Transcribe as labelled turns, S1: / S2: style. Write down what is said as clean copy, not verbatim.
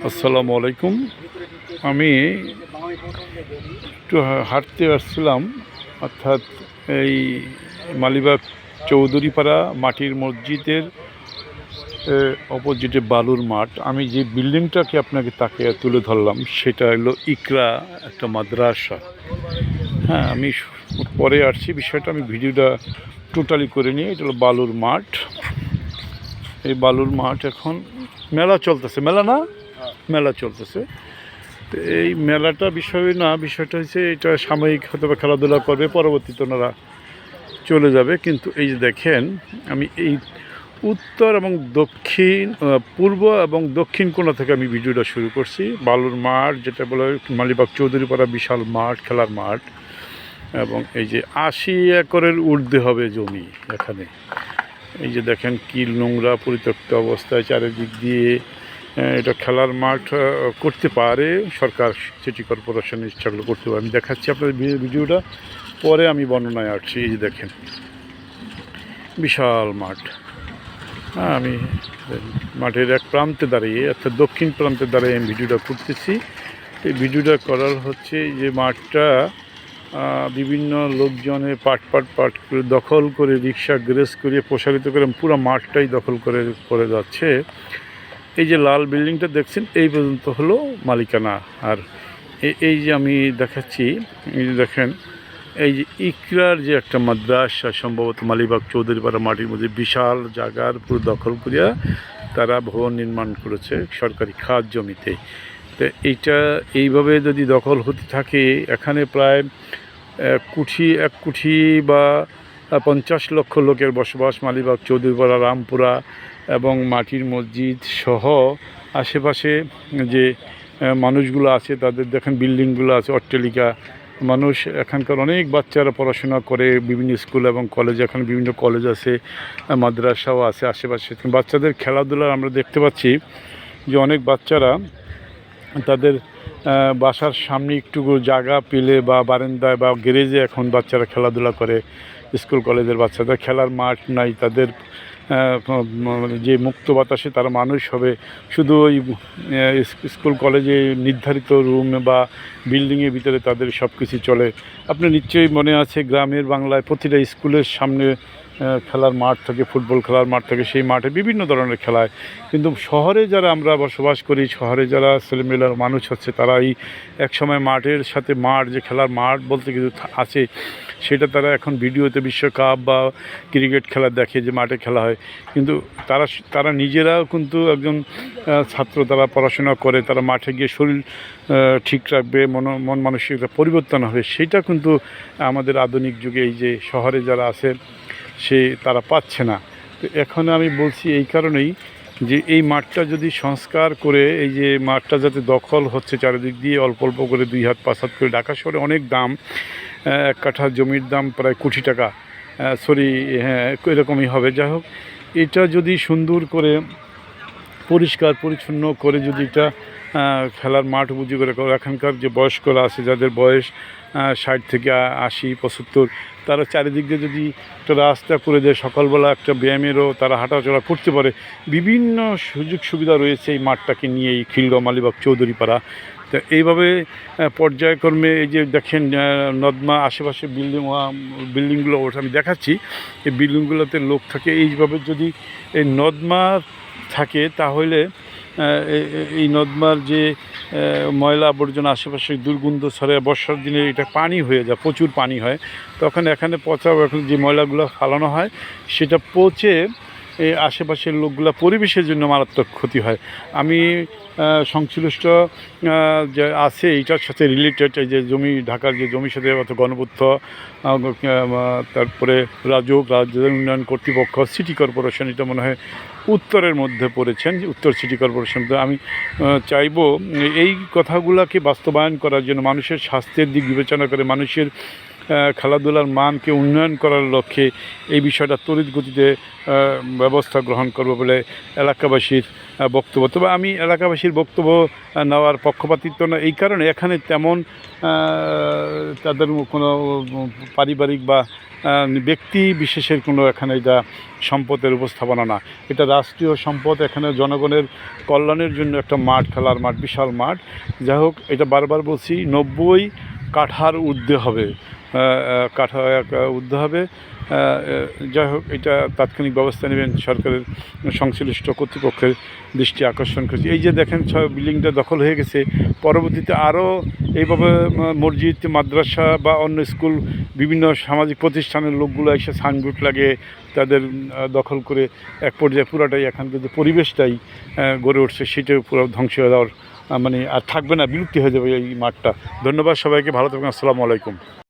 S1: আসসালামু আলাইকুম। আমি একটু হাঁটতে আসছিলাম, অর্থাৎ এই মালিবাগ চৌধুরীপাড়া মাটির মসজিদের অপোজিটে বালুর মাঠ। আমি যে বিল্ডিংটাকে আপনাকে তাকে তুলে ধরলাম সেটা হলো ইকরা, একটা মাদ্রাসা। হ্যাঁ, আমি পরে আসছি বিষয়টা, আমি ভিডিওটা টোটালি করে নিয়ে, এটা হলো বালুর মাঠ। এই বালুর মাঠ এখন মেলা চলতেছে, মেলা না মেলা চলতেছে। তো এই মেলাটা বিষয় না, বিষয়টা হচ্ছে এটা সাময়িক হয়তো বা খেলাধুলা করবে, পরবর্তীতে ওনারা চলে যাবে। কিন্তু এই যে দেখেন, আমি এই উত্তর এবং দক্ষিণ, পূর্ব এবং দক্ষিণ কোণা থেকে আমি ভিডিওটা শুরু করছি। বালুর মাঠ, যেটা বলে মালিবাগ চৌধুরীপাড়া, বিশাল মাঠ, খেলার মাঠ। এবং এই যে 80 একরের ঊর্ধ্বে হবে জমি এখানে। এই যে দেখেন কি নোংরা পরিত্যক্ত অবস্থায় চারিদিক দিয়ে। এটা খেলার মাঠ করতে পারে সরকার, সিটি কর্পোরেশন ইচ্ছাগুলো করতে পারে। আমি দেখাচ্ছি আপনাদের ভিডিওটা, পরে আমি বর্ণনায় আসছি। এই যে দেখেন বিশাল মাঠ। হ্যাঁ, আমি মাঠের এক প্রান্তে দাঁড়িয়ে, অর্থাৎ দক্ষিণ প্রান্তে দাঁড়িয়ে আমি ভিডিওটা করতেছি। এই ভিডিওটা করার হচ্ছে যে মাঠটা বিভিন্ন লোকজনে পাট করে দখল করে, রিক্সা গ্যারেজ করে প্রসারিত করে পুরো মাঠটাই দখল করে যাচ্ছে। এই যে লাল বিল্ডিংটা দেখছেন, এই পর্যন্ত হলো মালিকানা। আর এই যে আমি দেখাচ্ছি, এই যে দেখেন, এই যে ইকরার যে একটা মাদ্রাসা, সম্ভবত মালিবাগ চৌধুরীপাড়া মাটির মধ্যে বিশাল জায়গার পুরো দখল করিয়া তারা ভবন নির্মাণ করেছে সরকারি খাস জমিতে। তো এইটা এইভাবে যদি দখল হতে থাকে, এখানে প্রায় এক কোটি বা 50 লক্ষ লোকের বসবাস। মালিবাগ চৌধুরীপাড়া, রামপুরা এবং মাটির মসজিদ সহ আশেপাশে যে মানুষগুলো আছে, তাদের দেখেন বিল্ডিংগুলো আছে, অট্টালিকা। মানুষ এখানকার অনেক বাচ্চারা পড়াশোনা করে বিভিন্ন স্কুল এবং কলেজ, এখানে বিভিন্ন কলেজ আছে, মাদ্রাসাও আছে আশেপাশে। বাচ্চাদের খেলাধুলা আমরা দেখতে পাচ্ছি যে অনেক বাচ্চারা তাদের বাসার সামনে একটু জায়গা পেলে বা বারান্দায় বা গ্যারেজে এখন বাচ্চারা খেলাধুলা করে। স্কুল কলেজের বাচ্চাদের খেলার মাঠ নাই, তাদের যে মুক্ত বাতাসে তারা মানুষ হবে, শুধু ওই স্কুল কলেজে নির্ধারিত রুম বা বিল্ডিংয়ের ভিতরে তাদের সব কিছু চলে। আপনার নিশ্চয়ই মনে আছে, গ্রামের বাংলায় প্রতিটা স্কুলের সামনে খেলার মাঠ থাকে, ফুটবল খেলার মাঠ থাকে, সেই মাঠে বিভিন্ন ধরনের খেলায়। কিন্তু শহরে যারা আমরা বসবাস করি, শহরে যারা ছেলেমেয়েরা মানুষ হচ্ছে, তারা এই একসময় মাঠের সাথে মাঠ, যে খেলার মাঠ বলতে কিছু আছে, সেটা তারা এখন ভিডিওতে বিশ্বকাপ বা ক্রিকেট খেলা দেখে যে মাঠে খেলা হয়। কিন্তু তারা নিজেরাও কিন্তু একজন ছাত্র, তারা পড়াশোনা করে, তারা মাঠে গিয়ে শরীর ঠিক রাখবে, মন মানসিকতা পরিবর্তন হবে, সেটা কিন্তু আমাদের আধুনিক যুগে এই যে শহরে যারা আছে তারা পাচ্ছে না। তো এখন আমি বলছি এই কারণেই যে এই মাঠটা যদি সংস্কার করে, এই যে মাঠটা যাতে দখল হচ্ছে চারিদিক দিয়ে অল্প অল্প করে 2 হাত 5 হাত করে, ঢাকা শহরে অনেক দাম, 1 কাঠা জমির দাম প্রায় কোটি টাকা, হ্যাঁ এরকমই হবে। যাই হোক, এটা যদি সুন্দর করে পরিষ্কার পরিচ্ছন্ন করে যদি এটা খেলার মাঠ উপযোগী করে, এখানকার যে বয়স্করা আছে, যাদের বয়স 60 থেকে 80 75, তারা চারিদিক দিয়ে যদি একটা রাস্তা করে দেয়, সকালবেলা একটা ব্যায়ামেরও তারা হাঁটাচলা করতে পারে। বিভিন্ন সুযোগ সুবিধা রয়েছে এই মাঠটাকে নিয়ে, এই খিলগাঁও মালিবাগ চৌধুরীপাড়া। তো এইভাবে পর্যায়ক্রমে এই যে দেখেন নদমা, আশেপাশে বিল্ডিংগুলো আমি দেখাচ্ছি, এই বিল্ডিংগুলোতে লোক থাকে। এইভাবে যদি এই নদমা থাকে, তাহলে এই নদমার যে ময়লা আবর্জনা আশেপাশে দুর্গন্ধ ছড়ে, বর্ষার দিনে এটা পানি হয়ে যায়, প্রচুর পানি হয়, তখন এখানে এখন যে ময়লাগুলো ফালানো হয়, সেটা পচে এই আশেপাশের লোকগুলো, পরিবেশের জন্য মারাত্মক ক্ষতি হয়। আমি সংশ্লিষ্ট যে আছে এইটার সাথে রিলেটেড, এই যে জমি, ঢাকার যে জমির সাথে গণপূর্ত, তারপরে রাজ্য উন্নয়ন কর্তৃপক্ষ, সিটি কর্পোরেশন, এটা মনে হয় উত্তরের মধ্যে পড়েছেন, উত্তর সিটি কর্পোরেশন। তো আমি চাইব এই কথাগুলোকে বাস্তবায়ন করার জন্য, মানুষের স্বাস্থ্যের দিক বিবেচনা করে, মানুষের খেলাধুলার মানকে উন্নয়ন করার লক্ষ্যে এই বিষয়টা তড়িৎ গতিতে ব্যবস্থা গ্রহণ করবে বলে এলাকাবাসীর বক্তব্য। তবে আমি এলাকাবাসীর বক্তব্য নেওয়ার পক্ষপাতিত্ব না, এই কারণে এখানে তেমন তাদের কোনো পারিবারিক বা ব্যক্তি বিশেষের কোনো এখানে এটা সম্পদের উপস্থাপনা না, এটা রাষ্ট্রীয় সম্পদ। এখানে জনগণের কল্যাণের জন্য একটা মাঠ, খেলার মাঠ, বিশাল মাঠ। যাই হোক, এটা বারবার বলছি, 90 কাঠার ঊর্ধ্বে হবে, ঊর্ধ্বে হবে। যাই হোক, এটা তাৎক্ষণিক ব্যবস্থা নেবেন সরকারের সংশ্লিষ্ট কর্তৃপক্ষের দৃষ্টি আকর্ষণ করছি। এই যে দেখেন বিল্ডিংটা দখল হয়ে গেছে, পরবর্তীতে আরও এইভাবে মসজিদ, মাদ্রাসা বা অন্য স্কুল, বিভিন্ন সামাজিক প্রতিষ্ঠানের লোকগুলো এসে সাইনবোর্ড লাগিয়ে তাদের দখল করে এক পর্যায়ে পুরাটাই এখানকার যে পরিবেশটাই গড়ে উঠছে সেটাও পুরো ধ্বংস হয়ে যাওয়ার মানে আর থাকবে না, বিলুপ্তি হয়ে যাবে এই মাঠটা। ধন্যবাদ সবাইকে, ভালো থাকবেন, আসসালামু আলাইকুম।